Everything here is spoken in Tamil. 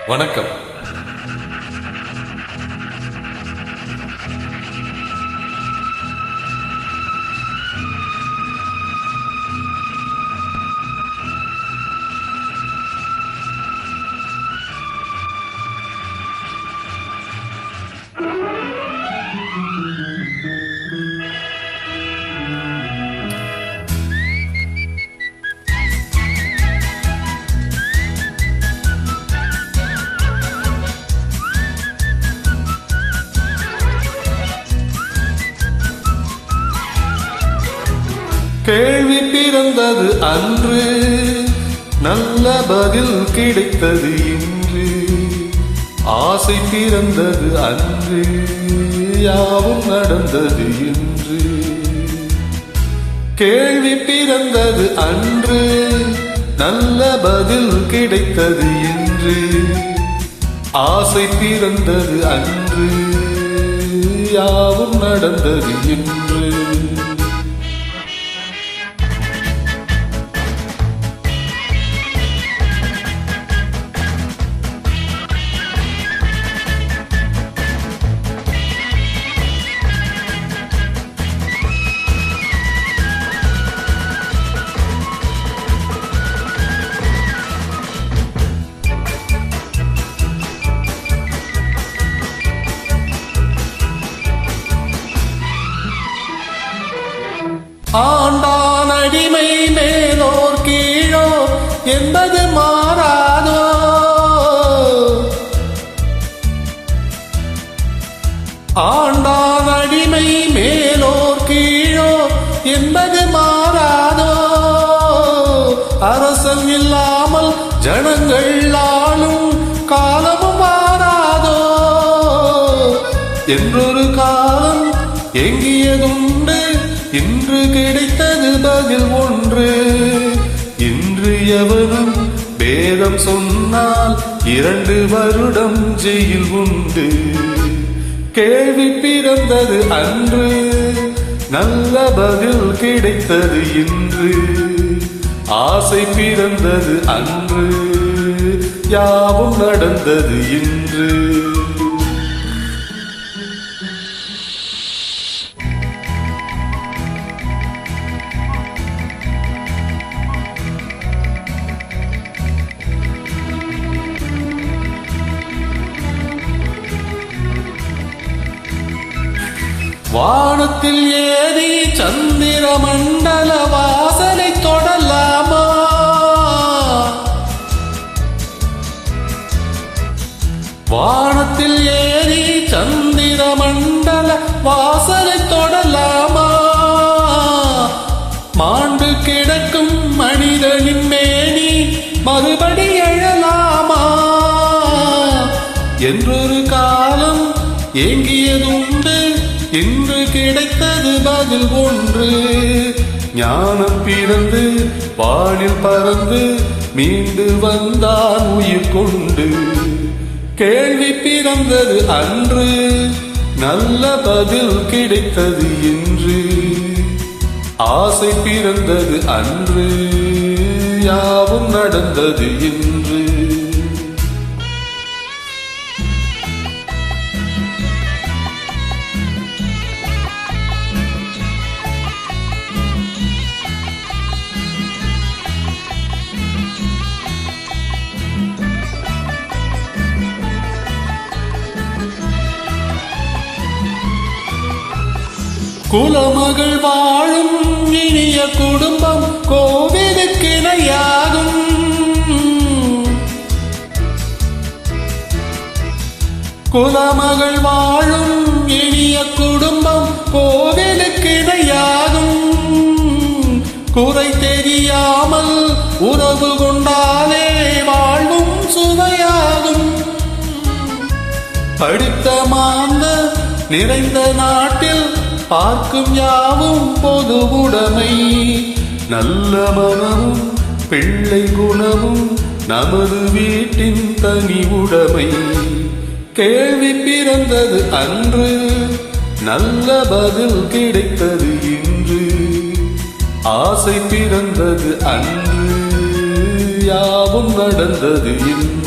வணக்கம். கேள்வி பிறந்தது அன்று, நல்ல பதில் கிடைத்தது இன்று. ஆசை பிறந்தது அன்று, யாவும் நடந்தது இன்று. கேள்வி பிறந்தது அன்று, நல்ல பதில் கிடைத்தது இன்று. ஆசை பிறந்தது அன்று, யாவும் நடந்தது இன்று. ஆண்டான் அடிமை மேலோர் கீழோ என்பது மாறாதோ. ஆண்டான் அடிமை மேலோர் கீழோ என்பது மாறாதோ. அரசன் இல்லாமல் ஜனங்கள் ஆளும் காலமும் மாறாதோ. என்றொரு காலம் எங்கியதுண்டு, இன்று கிடைத்தது பதில் ஒன்று. இன்று எவரும் பேதம் சொன்னால் 2 வருடம் ஜெயில் உண்டு. கேள்வி பிறந்தது அன்று, நல்ல பதில் கிடைத்தது இன்று. ஆசை பிறந்தது அன்று, யாவும் நடந்தது இன்று. வானத்தில் ஏறி சந்திர மண்டல வாசலை தொடலாமா? வானத்தில் ஏறி சந்திர மண்டல வாசலை தொடலாமா? மாண்டு கிடக்கும் மனிதனின் மேனி மறுபடி எழலாமா? என்றொரு காலம் ஏங்கியதுண்டு, இன்று கிடைத்தது பதில் ஒன்று. ஞானம் பிறந்து வானில் பறந்து மீண்டு வந்தான் உயிர் கொண்டு. கேள்வி பிறந்தது அன்று, நல்ல பதில் கிடைத்தது இன்று. ஆசை பிறந்தது அன்று, யாவும் நடந்தது இன்று. குலமகள் வாழும் இனிய குடும்பம் கோவிலுக்கு இணையாகும். குலமகள் வாழும் இனிய குடும்பம் கோவிலுக்கு இணையாகும். குறை தெரியாமல் உறவு கொண்டாலே வாழ்வும் சுவையாகும். படித்த மாந்த நிறைந்த நாட்டில் பார்க்கும் யாவும் பொது உடைமை. நல்ல மனமும் பிள்ளை குணமும் நமது வீட்டின் தனி உடைமை. கேள்வி பிறந்தது அன்று, நல்ல பதில் கிடைத்தது இன்று. ஆசை பிறந்தது அன்று, யாவும் நடந்தது இன்று.